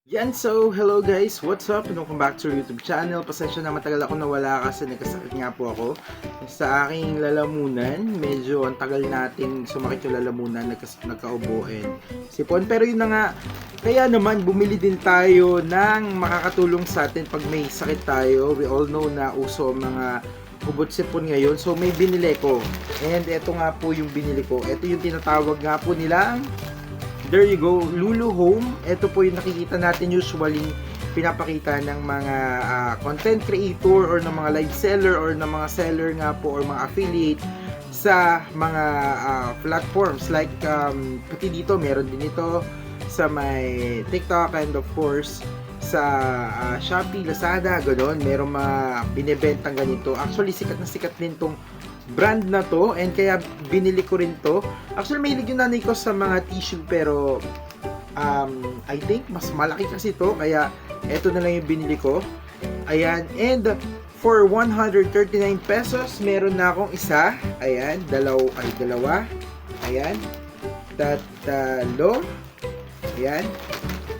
Yan, so hello guys, what's up? Welcome back to our YouTube channel. Pasensya na matagal ako nawala kasi nagkasakit nga po ako sa aking lalamunan. Medyo ang tagal natin sumakit yung lalamunan, nagkaubo and sipon. Pero yun na nga, kaya naman bumili din tayo ng makakatulong sa atin pag may sakit tayo. We all know na uso mga ubot sipon ngayon. So may binili ko. And ito nga po yung binili ko. Ito yung tinatawag nga po nilang, there you go, Lulu Home. Ito po yung nakikita natin usually pinapakita ng mga content creator or ng mga live seller or ng mga seller nga po or mga affiliate sa mga platforms like pati dito meron din ito sa may TikTok and of course sa Shopee, Lazada, ganoon. Merong mga binebentang ganito. Actually sikat na sikat din tong brand na to and kaya binili ko rin to. Actually mahilig yung nanay ko sa mga tissue pero I think mas malaki kasi to kaya eto na lang yung binili ko. Ayan, and for 139 pesos meron na akong isa. Ayan, dalawa. Ayan, tatlo. Ayan,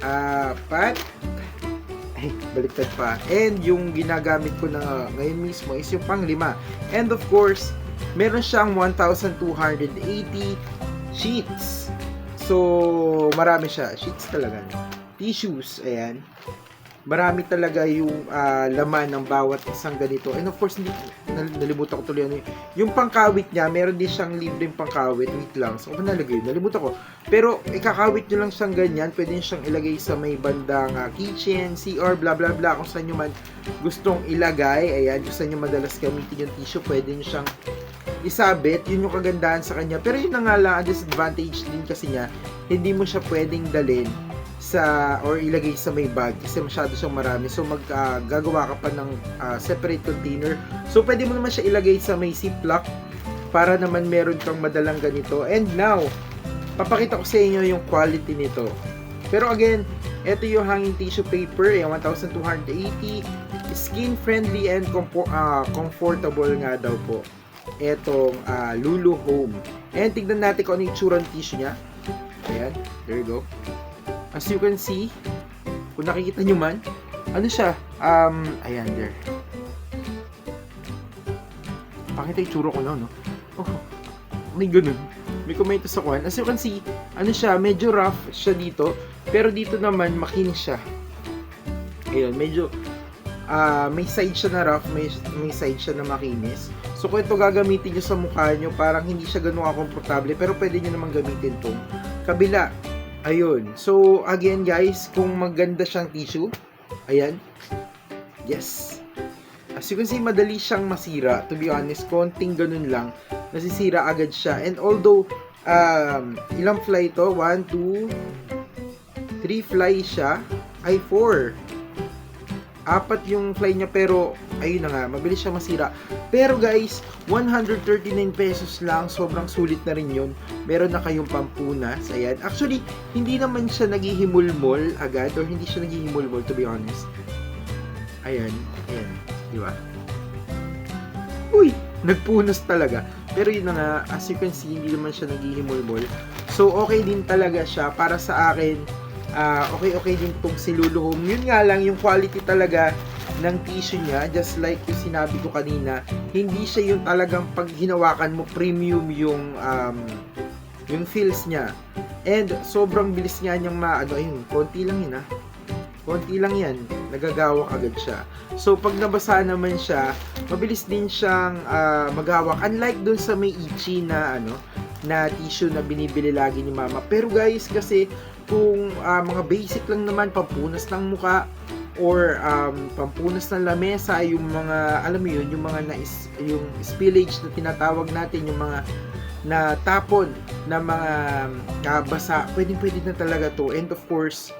apat. Ay, baliktad pa. And yung ginagamit ko na ngayon mismo is yung pang-5. And of course, meron siyang 1,280 sheets. So, marami siya. Sheets talaga. Tissues, ayan. Marami talaga yung laman ng bawat isang ganito. And of course, nalimutan ko tuloy yung pangkawit niya, meron din siyang libreng pangkawit. Wait lang. So, nalagay? Nalimutan ko. Pero, ikakawit nyo lang siyang ganyan. Pwede nyo siyang ilagay sa may bandang kitchen, CR, bla bla bla. Kung saan nyo man gustong ilagay. Ayan, kung saan nyo madalas gamitin yung tissue, pwede nyo siyang isabit. Yun yung kagandahan sa kanya. Pero yun na nga lang, ang disadvantage din kasi niya, hindi mo siya pwedeng dalhin sa or ilagay sa may bag kasi masyado siyang marami. So gagawa ka pa ng separate container. So pwede mo naman siya ilagay sa may ziplock para naman meron kang madalang ganito. And now, papakita ko sa inyo yung quality nito. Pero again, ito yung hanging tissue paper, yung 1,280, skin friendly and comfortable nga daw po etong Lulu Home. And tignan natin kung ano yung tsura ng tissue niya. Ayan, there you go. As you can see, kung nakikita nyo man, ano siya? Ayan, there. Pakita yung tsura ko na, no? Oh, may ganun. May komento sa kuhan. As you can see, ano siya? Medyo rough siya dito. Pero dito naman, makinis siya. Ayun, medyo may side siya na rough, may side siya na makinis. So kung ito gagamitin nyo sa mukha nyo, parang hindi siya ganun komportable, pero pwede nyo naman gamitin itong kabila. Ayun. So again guys, kung maganda siyang tissue, ayan. Yes. As you can see, madali siyang masira. To be honest, konting ganun lang, nasisira agad siya. And although ilang fly to? 1, 2, 3 fly siya. Ay 4. Apat yung fly niya pero ayun na nga, mabilis siya masira. Pero guys, 139 pesos lang, sobrang sulit na rin yun. Meron na kayong pampunas, ayan. Actually, hindi naman siya naghihimulmol agad or hindi siya naghihimulmol to be honest. Ayan, ayan, di ba? Uy, nagpunas talaga. Pero yun na nga, as you can see, hindi naman siya naghihimulmol. So, okay din talaga siya para sa akin. Okay din itong si Lulu Home. Yun nga lang, yung quality talaga ng tissue niya, just like yung sinabi ko kanina, hindi siya yung talagang pag hinawakan mo premium yung feels niya. And sobrang bilis nga niyang ayun, konti lang yun konti lang yan, nagagawak agad siya. So pag nabasa naman siya, mabilis din siyang maghawak, unlike dun sa may itchy na na tissue na binibili lagi ni mama. Pero guys, kasi kung mga basic lang naman, pampunas ng muka or pampunas ng lamesa, yung mga alam mo yun, yung mga yung spillage na tinatawag natin, yung mga na tapon na mga basa, pwede na talaga to. And of course,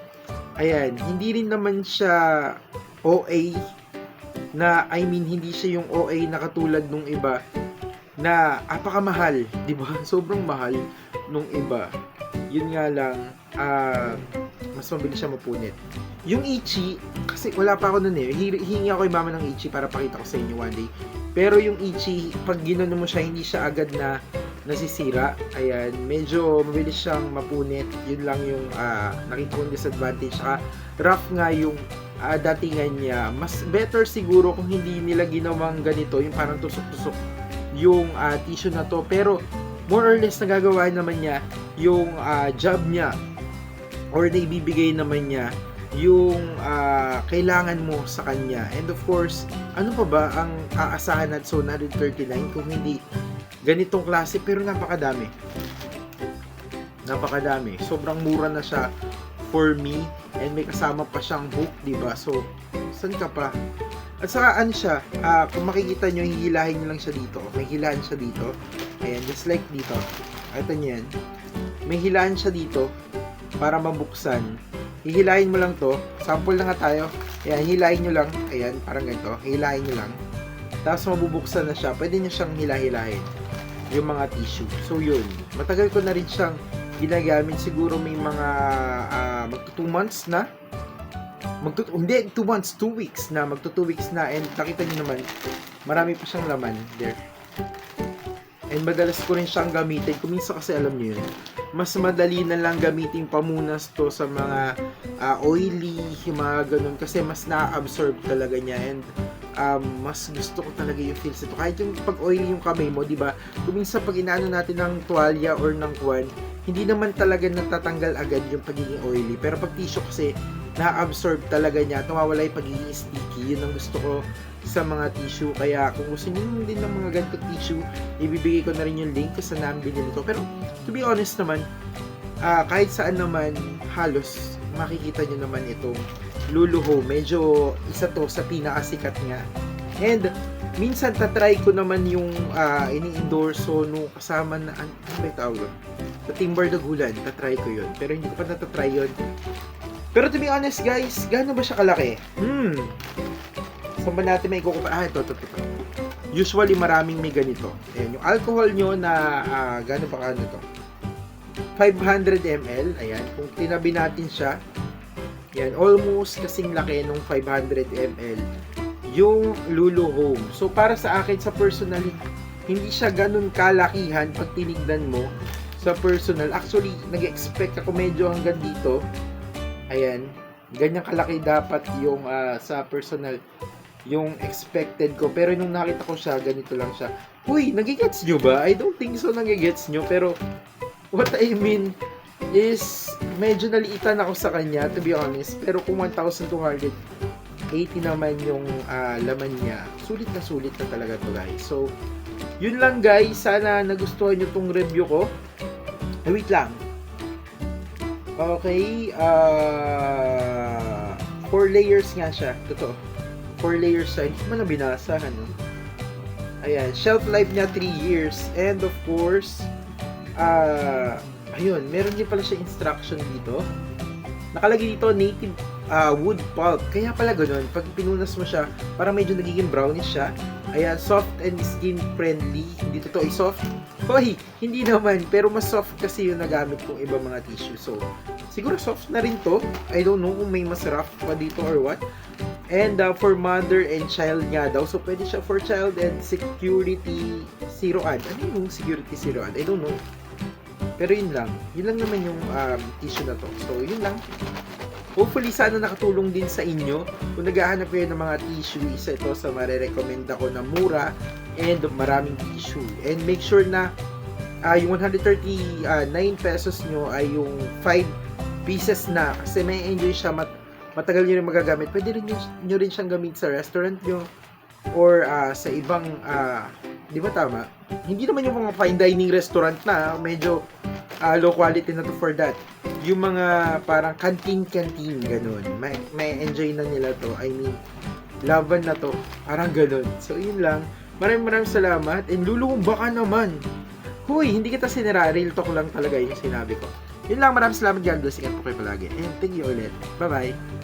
ayan, hindi rin naman siya OA na, I mean, hindi siya yung OA na katulad nung iba na apakamahal, di ba? Sobrang mahal nung iba. Yun nga lang, mas mabilis siya mapunit. Yung Ichi, kasi wala pa ako nun hingi ako kay mama ng Ichi para pakita ko sa inyo one day. Pero yung Ichi, pag ginanon mo siya, hindi siya agad na nasisira. Ayan, medyo mabilis siyang mapunit. Yun lang yung nakita kong disadvantage. Rough nga yung datingan niya. Mas better siguro kung hindi nila ginawang ganito, yung parang tusok-tusok yung tissue na to. Pero more or less nagagawa naman niya yung job niya, or naibibigay naman niya yung kailangan mo sa kanya. And of course, ano pa ba ang aasahan at so 139 kung hindi ganitong klase, pero napakadami. Sobrang mura na siya for me, and may kasama pa siyang hook, di ba? So, saan ka pa? At saka ano siya, kung makikita nyo, hihilahin nyo lang siya dito. May hilahan siya dito. Ayan, just like dito. Ito nyo yan. May hilahan siya dito para mabuksan. Hihilahin mo lang to. Sample na nga tayo. Ayan, hilahin nyo lang. Ayan, parang ganito. Hilahin nyo lang. Tapos mabubuksan na siya. Pwede nyo siyang hilahin yung mga tissue. So, yun. Matagal ko na rin siyang ginagamit. Siguro may mga magto 2 months na. Hindi, 2 months. 2 weeks na. Magto 2 weeks na. And nakita nyo naman, marami pa siyang laman. There. And madalas ko rin siyang gamitin. Kung minsan kasi alam niyo yun, mas madali na lang gamitin pamunas to sa mga oily, mga ganun. Kasi mas na-absorb talaga niya. And mas gusto ko talaga yung feels ito. Kahit yung pag oily yung kamay mo, di ba? Kung minsan pag inaano natin ng tuwalya or ng kwan, hindi naman talaga natatanggal agad yung pagiging oily. Pero pag tissue kasi, na-absorb talaga niya. Tumawala yung pagiging sticky. Yun ang gusto ko sa mga tissue. Kaya kung gusto niyo din ng mga ganito tissue, ibibigay ko na rin yung link kung saan namin binili ito. Pero to be honest naman, kahit saan naman halos makikita nyo naman itong Luluho. Medyo isa to sa pinakasikat niya. And minsan tatry ko naman yung ini-endorso nung kasama na ano ba tawag yun? Sa Timber Dagulan, tatry ko yun. Pero hindi ko pa natatry yun. Pero to be honest guys, gaano ba siya kalaki? Saan ba natin may kukupa? Ito. Usually maraming may ganito. Ayan, yung alcohol nyo na gaano ba kaano to? 500 ml. Ayan, kung tinabi natin siya, yan, almost kasing laki nung 500 ml yung Luluho. So para sa akin, sa personal, hindi siya ganun kalakihan pag tinignan mo sa personal. Actually, nag-expect ako medyo hanggang dito. Ayan, ganyan kalaki dapat yung sa personal yung expected ko. Pero nung nakita ko siya, ganito lang siya. Uy, nagigets nyo ba? I don't think so nagigets nyo. Pero what I mean is medyo naliitan ako sa kanya, to be honest. Pero kung 1,280 naman yung laman niya, sulit na talaga to guys. So, yun lang guys. Sana nagustuhan nyo tong review ko. Wait lang. Okay. 4 layers nga siya. Totoo. 4 layers siya. Hindi ko man na binasa. Ano? Ayan. Shelf life niya 3 years. And of course, ayun, meron din pala siya instruction dito. Nakalagay dito, native wood pulp. Kaya pala ganun, pag pinunas mo siya, parang medyo nagiging brownish siya. Ayan, soft and skin friendly. Hindi to soft. Hoy, hindi naman. Pero mas soft kasi yung nagamit kong ibang mga tissue. So, siguro soft na rin to. I don't know kung may mas rough pa dito or what. And for mother and child nga daw. So, pwede siya for child and security zeroan. Ano yung security zeroan? I don't know. Pero yun lang. Yun lang naman yung tissue na to. So, yun lang. Hopefully, sana nakatulong din sa inyo. Kung naghahanap kayo ng mga tissue, isa ito sa marirecommend ako na mura and maraming tissue. And make sure na yung 139 pesos nyo ay yung 5 pieces na. Kasi may enjoy siya. Matagal nyo rin magagamit. Pwede rin nyo rin siyang gamit sa restaurant nyo or sa ibang di ba tama? Hindi naman yung mga fine dining restaurant na medyo low quality na to for that. Yung mga parang canteen ganun. May enjoy na nila to. I mean, laban na to. Parang ganun. So, yun lang. Maraming salamat. And Luluho, baka naman. Huy, hindi kita sinira. Real talk lang talaga yung sinabi ko. Yun lang. Maraming salamat. God bless. Ingat po kayo palagi. And thank you ulit. Bye-bye.